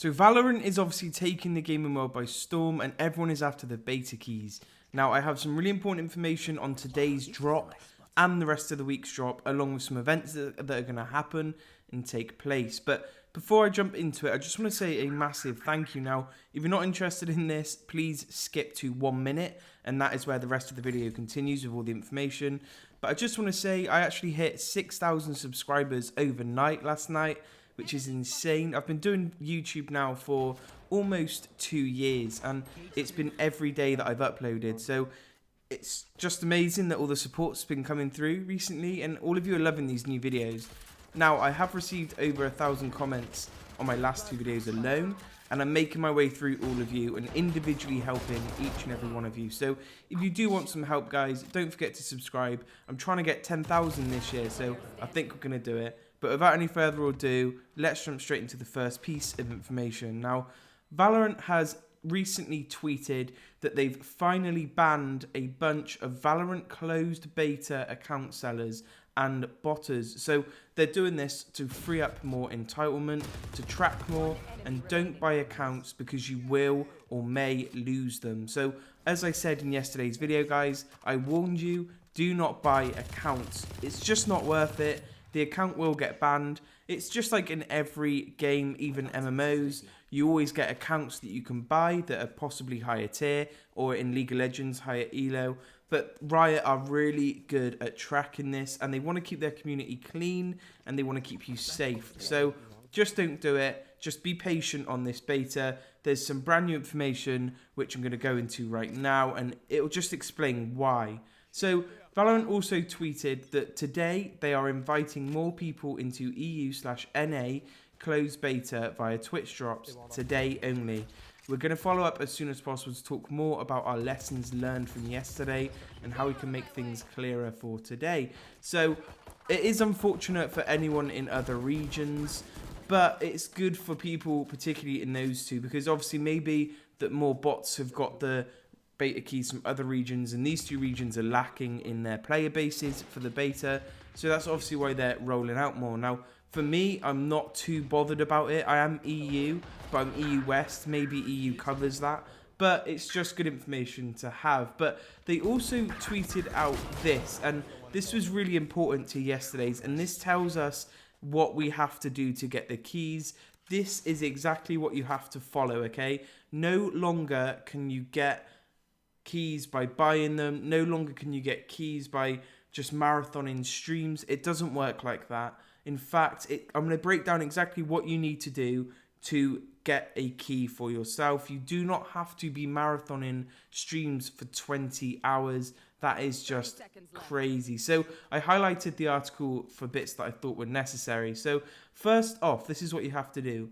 So Valorant is obviously taking the gaming world by storm, and everyone is after the beta keys. Now I have some really important information on today's drop and the rest of the week's drop, along with some events that are going to happen and take place. But before I jump into it, I just want to say a massive thank you. Now, if you're not interested in this, please skip to 1 minute, and that is where the rest of the video continues with all the information. But I just want to say I actually hit 6,000 subscribers overnight last night, which is insane. I've been doing YouTube now for almost 2 years, and it's been every day that I've uploaded. So it's just amazing that all the support's been coming through recently, and all of you are loving these new videos. Now, I have received over 1,000 comments on my last 2 videos alone, and I'm making my way through all of you and individually helping each and every one of you. So if you do want some help, guys, don't forget to subscribe. I'm trying to get 10,000 this year, so I think we're going to do it. But without any further ado, let's jump straight into the first piece of information. Now, Valorant has recently tweeted that they've finally banned a bunch of Valorant closed beta account sellers and botters. So they're doing this to free up more entitlement, to track more, and don't buy accounts because you will or may lose them. So as I said in yesterday's video, guys, I warned you, do not buy accounts. It's just not worth it. The account will get banned. It's just like in every game, even MMOs, you always get accounts that you can buy that are possibly higher tier, or in League of Legends, higher elo. But Riot are really good at tracking this, and they want to keep their community clean, and they want to keep you safe. So just don't do it. Just be patient on this beta. There's some brand new information which I'm going to go into right now, and it'll just explain why. So Valorant also tweeted that today they are inviting more people into EU/NA closed beta via Twitch drops today only. We're going to follow up as soon as possible to talk more about our lessons learned from yesterday and how we can make things clearer for today. So it is unfortunate for anyone in other regions, but it's good for people particularly in those two, because obviously maybe that more bots have got the beta keys from other regions, and these 2 regions are lacking in their player bases for the beta, so that's obviously why they're rolling out more. Now for me, I'm not too bothered about it. I am EU, but I'm EU West. Maybe EU covers that, but it's just good information to have. But they also tweeted out this, and this was really important to yesterday's, and this tells us what we have to do to get the keys. This is exactly what you have to follow, okay? No longer can you get keys by buying them. No longer can you get keys by just marathoning streams. It doesn't work like that. In fact, I'm going to break down exactly what you need to do to get a key for yourself. You do not have to be marathoning streams for 20 hours. That is just crazy. So I highlighted the article for bits that I thought were necessary. So first off, this is what you have to do.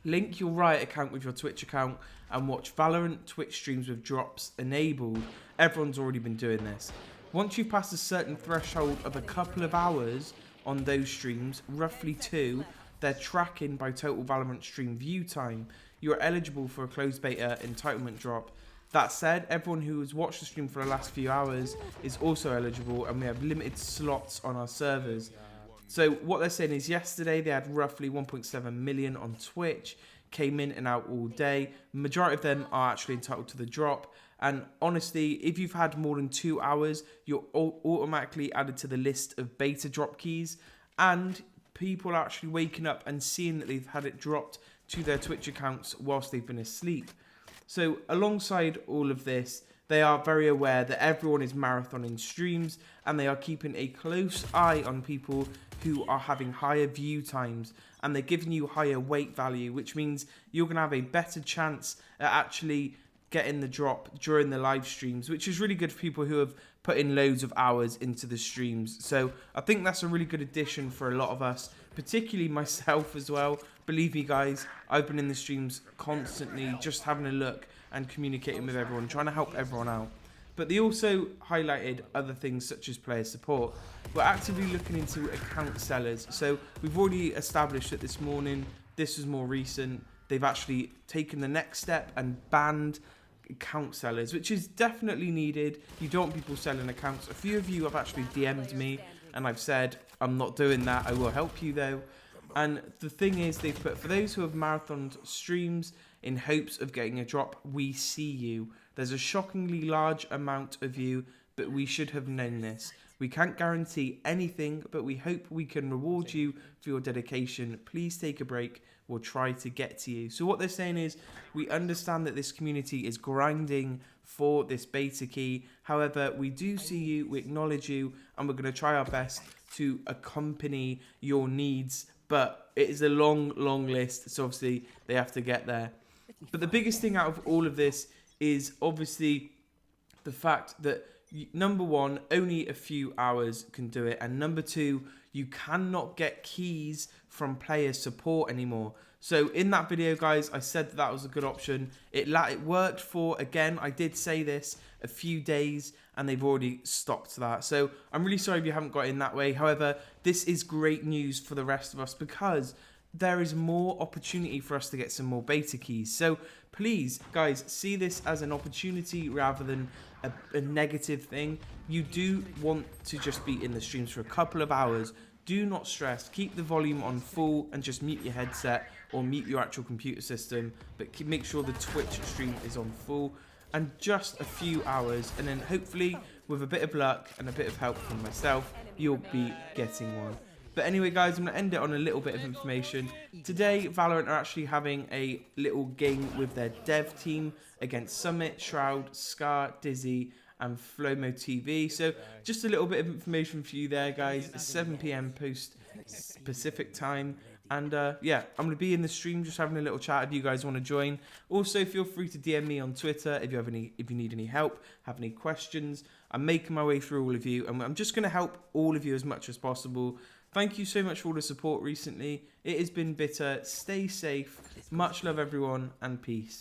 Link your Riot account with your Twitch account and watch Valorant Twitch streams with drops enabled. Everyone's already been doing this. Once you've passed a certain threshold of a couple of hours on those streams, roughly 2, they're tracking by total Valorant stream view time. You are eligible for a closed beta entitlement drop. That said, everyone who has watched the stream for the last few hours is also eligible, and we have limited slots on our servers. So what they're saying is yesterday they had roughly 1.7 million on Twitch, came in and out all day. Majority of them are actually entitled to the drop. And honestly, if you've had more than 2 hours, you're automatically added to the list of beta drop keys. And people are actually waking up and seeing that they've had it dropped to their Twitch accounts whilst they've been asleep. So alongside all of this, they are very aware that everyone is marathoning streams, and they are keeping a close eye on people who are having higher view times, and they're giving you higher weight value, which means you're going to have a better chance at actually getting the drop during the live streams, which is really good for people who have put in loads of hours into the streams. So I think that's a really good addition for a lot of us, particularly myself as well. Believe me, guys, I've been in the streams constantly, just having a look and communicating with everyone, trying to help everyone out. But they also highlighted other things such as player support. We're actively looking into account sellers. So we've already established that this morning, this was more recent, they've actually taken the next step and banned account sellers, which is definitely needed. You don't want people selling accounts. A few of you have actually DM'd me and I've said, I'm not doing that. I will help you though. And the thing is, they've put, for those who have marathoned streams in hopes of getting a drop, we see you. There's a shockingly large amount of you, but we should have known this. We can't guarantee anything, but we hope we can reward you for your dedication. Please take a break. We'll try to get to you. So what they're saying is, we understand that this community is grinding for this beta key. However, we do see you, we acknowledge you, and we're going to try our best to accompany your needs. But it is a long, long list, so obviously they have to get there. But the biggest thing out of all of this is obviously the fact that, number one, only a few hours can do it, and number two, you cannot get keys from player support anymore. So in that video, guys, I said that was a good option. It worked for, again, I did say this, a few days, and they've already stopped that. So I'm really sorry if you haven't got in that way. However, this is great news for the rest of us, because there is more opportunity for us to get some more beta keys. So please, guys, see this as an opportunity rather than a negative thing. You do want to just be in the streams for a couple of hours. Do not stress. Keep the volume on full and just mute your headset or mute your actual computer system, but make sure the Twitch stream is on full. And just a few hours, and then hopefully with a bit of luck and a bit of help from myself, you'll be getting one. But anyway, guys, I'm going to end it on a little bit of information. Today, Valorant are actually having a little game with their dev team against Summit, Shroud, Scar, Dizzy, and Flomo TV. So just a little bit of information for you there, guys. It's 7 PM post Pacific time. And yeah, I'm going to be in the stream just having a little chat if you guys want to join. Also, feel free to DM me on Twitter if you need any help, have any questions. I'm making my way through all of you, and I'm just going to help all of you as much as possible. Thank you so much for all the support recently. It has been bitter. Stay safe. Much love, everyone, and peace.